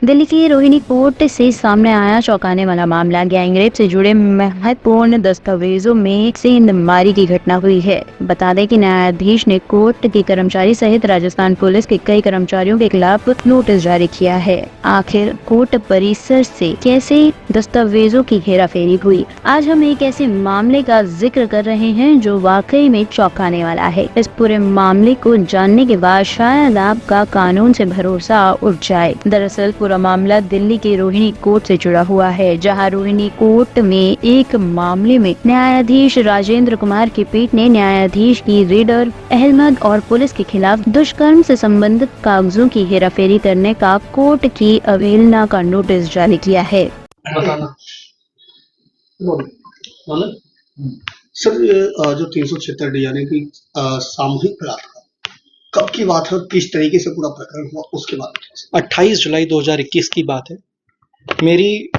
दिल्ली की रोहिणी कोर्ट से सामने आया चौंकाने वाला मामला। गैंगरेप से जुड़े महत्वपूर्ण दस्तावेजों में सेंधमारी की घटना हुई है। बता दें कि न्यायाधीश ने कोर्ट के कर्मचारी सहित राजस्थान पुलिस के कई कर्मचारियों के खिलाफ नोटिस जारी किया है। आखिर कोर्ट परिसर से कैसे दस्तावेजों की हेराफेरी हुई, आज हम एक ऐसे मामले का जिक्र कर रहे हैं जो वाकई में चौंकाने वाला है। इस पूरे मामले को जानने के बाद शायद आपका कानून से भरोसा उठ जाए। दरअसल पूरा मामला दिल्ली के रोहिणी कोर्ट से जुड़ा हुआ है, जहां रोहिणी कोर्ट में एक मामले में न्यायाधीश राजेंद्र कुमार की पीठ ने न्यायाधीश की रीडर अहमद और पुलिस के खिलाफ दुष्कर्म से संबंधित कागजों की हेराफेरी करने का कोर्ट की अवहेलना का नोटिस जारी किया है। सर, जो 376 यानी कि सामूहिक बलात्कार कब की बात है और किस तरीके से पूरा प्रकरण हुआ उसके बारे में? 28 जुलाई 2021 की बात है। मेरी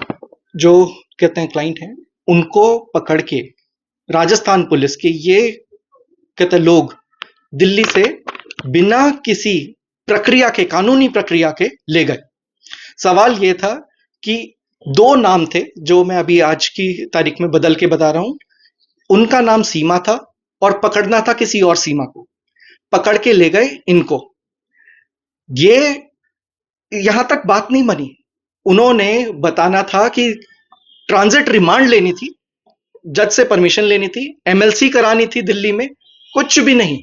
जो कहते हैं क्लाइंट हैं, उनको पकड़ के राजस्थान पुलिस के ये कहते हैं लोग दिल्ली से बिना किसी प्रक्रिया के, कानूनी प्रक्रिया के ले गए। सवाल ये था कि दो नाम थे जो मैं अभी आज की तारीख में बदल के बता रहा हूं। उनका नाम सीमा था और पकड़ना था किसी और सीमा को। पकड़ के ले गए इनको। ये यहां तक बात नहीं बनी। उन्होंने बताना था कि ट्रांजिट रिमांड लेनी थी, जज से परमिशन लेनी थी, एमएलसी करानी थी दिल्ली में, कुछ भी नहीं।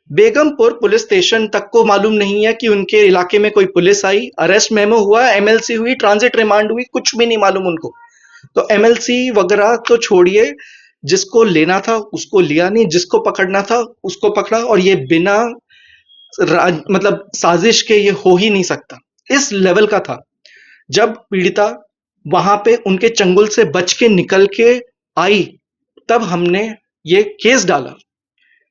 बेगमपुर पुलिस स्टेशन तक को मालूम नहीं है कि उनके इलाके में कोई पुलिस आई, अरेस्ट मेमो हुआ, एमएलसी हुई, ट्रांजिट रिमांड हुई, कुछ भी नहीं मालूम उनको। तो एमएलसी वगैरह तो छोड़िए, जिसको लेना था उसको लिया नहीं, जिसको पकड़ना था उसको पकड़ा, और ये बिना मतलब साजिश के ये हो ही नहीं सकता। इस लेवल का था। जब पीड़िता वहां पे उनके चंगुल से बच के निकल के आई, तब हमने ये केस डाला।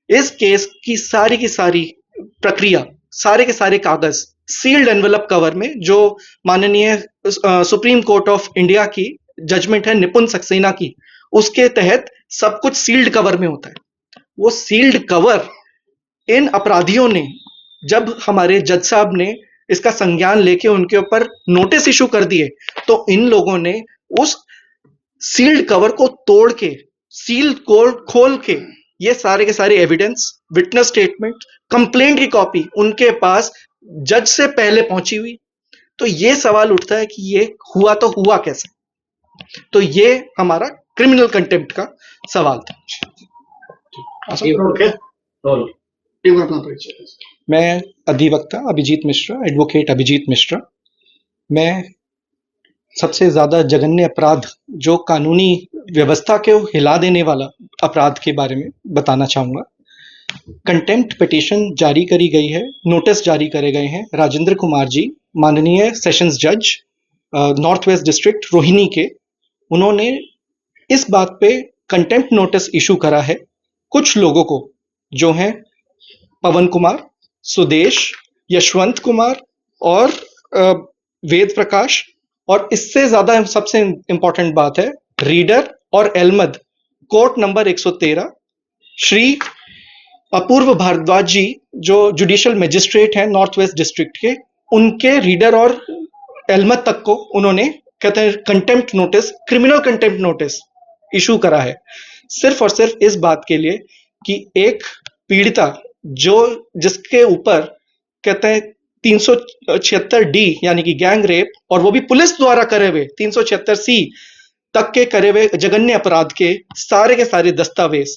इस केस की सारी प्रक्रिया, सारे के सारे कागज सील्ड एनवेलप कवर में, जो माननीय सुप्रीम कोर्ट ऑफ इंडिया की जजमेंट है निपुण सक्सेना की, उसके तहत सब कुछ सील्ड कवर में होता है। वो सील्ड कवर इन अपराधियों ने, जब हमारे जज साहब ने इसका संज्ञान लेके उनके ऊपर नोटिस इशू कर दिए, तो इन लोगों ने उस सील्ड कवर को तोड़ के, सील खोल के, ये सारे के सारे एविडेंस, विटनेस स्टेटमेंट, कंप्लेंट की कॉपी उनके पास जज से पहले पहुंची हुई। तो ये सवाल उठता है कि ये हुआ तो हुआ कैसे? तो ये हमारा क्रिमिनल कंटेम्प्ट का सवाल था। मैं अधिवक्ता अभिजीत मिश्रा, एडवोकेट अभिजीत मिश्रा। मैं सबसे ज्यादा जघन्य अपराध, जो कानूनी व्यवस्था को हिला देने वाला अपराध के बारे में बताना चाहूंगा। कंटेम्प्ट पिटीशन जारी करी गई है, नोटिस जारी करे गए हैं राजेंद्र कुमार जी, माननीय सेशंस जज नॉर्थ वेस्ट डिस्ट्रिक्ट रोहिणी के। उन्होंने इस बात पे कंटेम्प्ट नोटिस इशू करा है कुछ लोगों को, जो हैं पवन कुमार, सुदेश, यशवंत कुमार और वेद प्रकाश। और इससे ज्यादा सबसे इंपॉर्टेंट बात है, रीडर और अहमद, कोर्ट नंबर 113, श्री अपूर्व भारद्वाज जी, जो जुडिशियल मजिस्ट्रेट हैं नॉर्थ वेस्ट डिस्ट्रिक्ट के, उनके रीडर और अहमद तक को उन्होंने कहते हैं contempt notice, criminal contempt notice issue करा है, सिर्फ और सिर्फ इस बात के लिए कि एक पीड़िता जिसके ऊपर कहते हैं 376D यानी कि गैंग रेप, और वो भी पुलिस द्वारा करे हुए 376C तक के करे हुए जघन्य अपराध के सारे दस्तावेज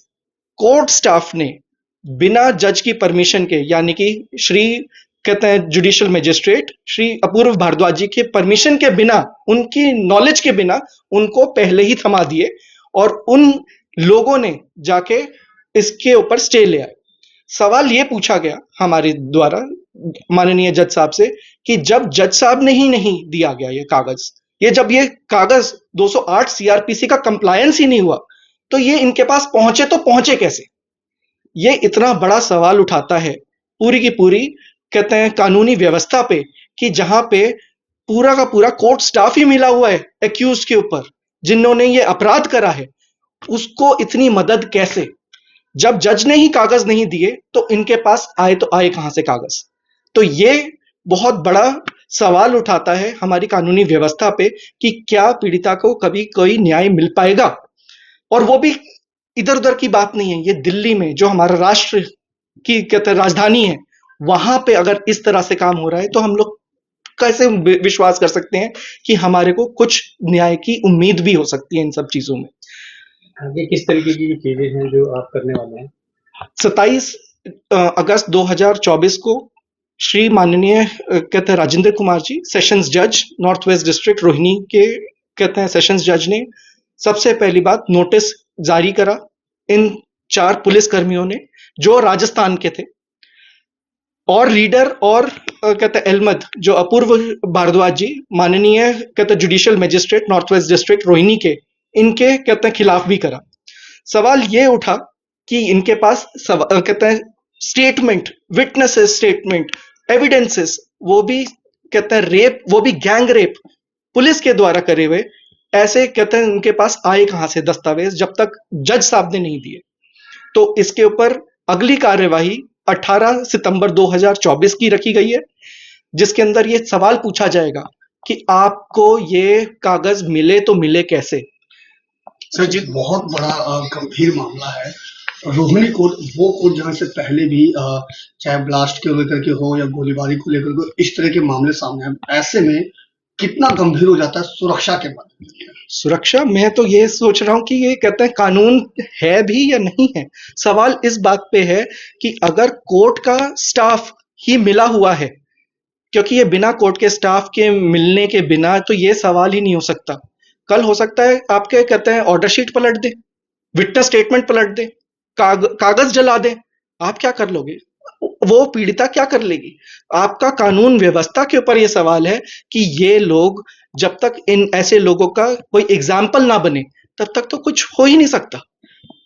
कोर्ट स्टाफ ने बिना जज की परमिशन के, यानी कि श्री कहते हैं जुडिशियल मजिस्ट्रेट श्री अपूर्व भारद्वाज जी के परमिशन के बिना, उनकी नॉलेज के बिना, उनको पहले ही थमा दिए, और उन लोगों ने जाके इसके ऊपर स्टे लिया। सवाल ये पूछा गया हमारे द्वारा माननीय जज साहब से कि जब जज साहब ने ही नहीं दिया गया ये कागज, जब ये कागज 208 सीआरपीसी का कंप्लायंस ही नहीं हुआ, तो ये इनके पास पहुंचे तो पहुंचे कैसे? ये इतना बड़ा सवाल उठाता है पूरी की पूरी कहते हैं कानूनी व्यवस्था पे, कि जहां पे पूरा का पूरा कोर्ट स्टाफ ही मिला हुआ है एक्यूज के ऊपर, जिन्होंने ये अपराध करा है, उसको इतनी मदद कैसे? जब जज ने ही कागज नहीं दिए तो इनके पास आए तो आए कहां से कागज? तो ये बहुत बड़ा सवाल उठाता है हमारी कानूनी व्यवस्था पे कि क्या पीड़िता को कभी कोई न्याय मिल पाएगा। और वो भी इधर उधर की बात नहीं है, ये दिल्ली में जो हमारा राष्ट्र की कहते हैं राजधानी है, वहां पे अगर इस तरह से काम हो रहा है तो हम लोग कैसे विश्वास कर सकते हैं कि हमारे को कुछ न्याय की उम्मीद भी हो सकती है इन सब चीजों में। आगे किस तरीके की चीजें हैं जो आप करने वाले हैं? 27 अगस्त 2024 को श्री माननीय कहते हैं राजेंद्र कुमार जी, सेशंस जज नॉर्थ वेस्ट डिस्ट्रिक्ट रोहिणी के कहते हैं सेशंस जज ने सबसे पहली बात नोटिस जारी करा इन 4 पुलिस कर्मियों ने जो राजस्थान के थे, और रीडर और कहते हैं अहमद जो अपूर्व भारद्वाज जी माननीय कहते हैं judicial magistrate north west district Rohini के, इनके कहते हैं खिलाफ भी करा। सवाल ये उठा कि इनके पास कहते हैं स्टेटमेंट, विटनेसेस स्टेटमेंट, एविडेंसेस, वो भी कहते हैं रेप, वो भी गैंग रेप पुलिस के द्वारा करे हुए, ऐसे कहते हैं उनके पास आए कहां से दस्तावेज जब तक जज साहब ने नहीं दिए। तो इसके ऊपर अगली कार्यवाही 18 सितंबर 2024 की रखी गई है, जिसके अंदर ये सवाल पूछा जाएगा कि आपको ये कागज मिले तो मिले कैसे। सर जी, बहुत बड़ा गंभीर मामला है। रोहिणी कोर्ट वो कोर्ट जहां से पहले भी चाहे ब्लास्ट के लेकर के हो या गोलीबारी को लेकर के इस तरह के मामले सामने आए, ऐसे में कितना गंभीर हो जाता है सुरक्षा के बारे में? सुरक्षा, मैं तो ये सोच रहा हूं कि ये कहते हैं कानून है भी या नहीं है। सवाल इस बात पे है कि अगर कोर्ट का स्टाफ ही मिला हुआ है, क्योंकि ये बिना कोर्ट के स्टाफ के मिलने के बिना तो ये सवाल ही नहीं हो सकता। कल हो सकता है आपके कहते हैं ऑर्डर शीट पलट दे, विटनेस स्टेटमेंट पलट दे, कागज जला दे, आप क्या कर लोगे? वो पीड़िता क्या कर लेगी? आपका कानून व्यवस्था के ऊपर ये सवाल है कि ये लोग जब तक इन ऐसे लोगों का कोई एग्जाम्पल ना बने तब तक तो कुछ हो ही नहीं सकता।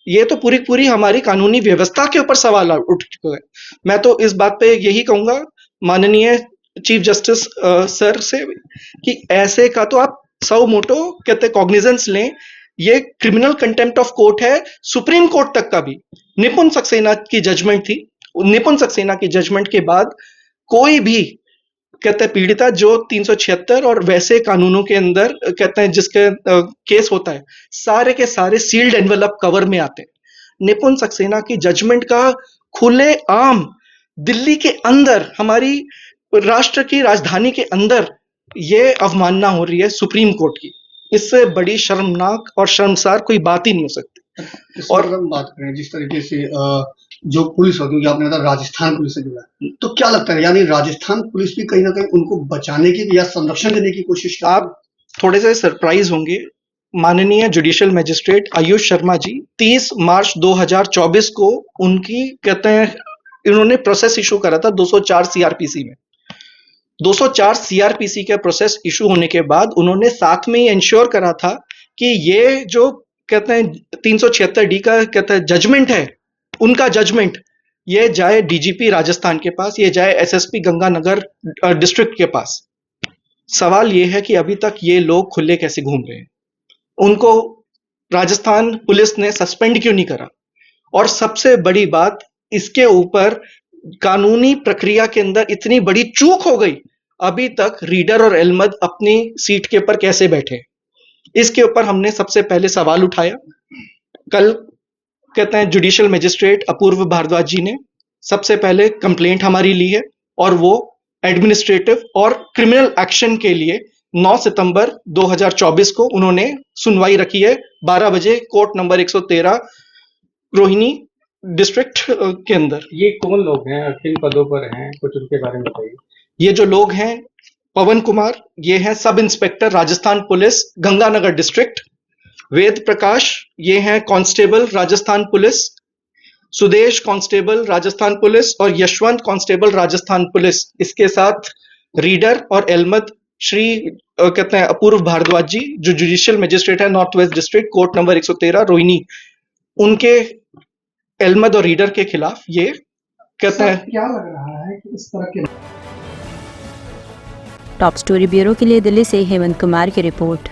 ये तो पूरी पूरी हमारी कानूनी व्यवस्था के ऊपर सवाल उठ चुका है। मैं तो इस बात पे यही कहूंगा माननीय चीफ जस्टिस सर से कि ऐसे का तो आप सौ मोटो कहते कॉग्निजेंस लें। ये क्रिमिनल कंटेम्प्ट ऑफ कोर्ट है, सुप्रीम कोर्ट तक का भी। निपुण सक्सेना की जजमेंट थी, निपुण सक्सेना की जजमेंट के बाद कोई भी कहते हैं पीड़िता जो 376 और वैसे कानूनों के अंदर कहते हैं जिसके केस होता है, सारे के सारे सील्ड एनवेलप कवर में आते हैं। निपुण सक्सेना की जजमेंट का खुले आम दिल्ली के अंदर, हमारी राष्ट्र की राजधानी के अंदर ये अवमानना हो रही है सुप्रीम कोर्ट की। इससे बड़ी शर्मनाक और शर्मसार कोई बात ही नहीं हो सकती। और हम बात करें जिस तरीके से जो पुलिस हो, क्योंकि आपने बताया राजस्थान पुलिस से जुड़ा है, तो क्या लगता है यानी राजस्थान पुलिस भी कहीं ना कहीं उनको बचाने की या संरक्षण देने की कोशिश कर? आप थोड़े से सरप्राइज होंगे, माननीय जुडिशियल मजिस्ट्रेट आयुष शर्मा जी 30 मार्च 2024 को उनकी कहते हैं इन्होंने प्रोसेस इशू करा था 204 सीआरपीसी में। 204 सीआरपीसी के प्रोसेस इशू होने के बाद उन्होंने साथ में ही इंश्योर करा था कि ये जो कहते हैं 376 डी का कहते हैं जजमेंट है, उनका जजमेंट ये जाए डीजीपी राजस्थान के पास, ये जाए एसएसपी गंगानगर डिस्ट्रिक्ट के पास। सवाल ये है कि अभी तक ये लोग खुले कैसे घूम रहे हैं? उनको राजस्थान पुलिस ने सस्पेंड क्यों नहीं करा? और सबसे बड़ी बात, इसके ऊपर कानूनी प्रक्रिया के अंदर इतनी बड़ी चूक हो गई, अभी तक रीडर और अहमद अपनी सीट के ऊपर कैसे बैठे? इसके ऊपर हमने सबसे पहले सवाल उठाया। कल कहते हैं जुडिशियल मजिस्ट्रेट अपूर्व भारद्वाज जी ने सबसे पहले कंप्लेंट हमारी ली है और वो एडमिनिस्ट्रेटिव और क्रिमिनल एक्शन के लिए 9 सितंबर 2024 को उन्होंने सुनवाई रखी है 12 बजे कोर्ट नंबर 113 रोहिणी डिस्ट्रिक्ट के अंदर। ये कौन लोग हैं, किन पदों पर हैं, कुछ उनके बारे में बताइए। ये जो लोग हैं, पवन कुमार, ये हैं sub inspector Rajasthan police Ganganagar district. Ved Prakash, ये हैं constable Rajasthan police. Sudesh constable Rajasthan police और यशवंत कांस्टेबल राजस्थान पुलिस। इसके साथ रीडर और अहमद श्री कहते हैं अपूर्व भारद्वाज जी जो जुडिशियल मजिस्ट्रेट है north west district court number 113 Rohini, उनके अहमद और रीडर के खिलाफ ये कहते हैं। क्या लग रहा है कि इस तरह के टॉप स्टोरी ब्यूरो के लिए दिल्ली से हेमंत कुमार की रिपोर्ट।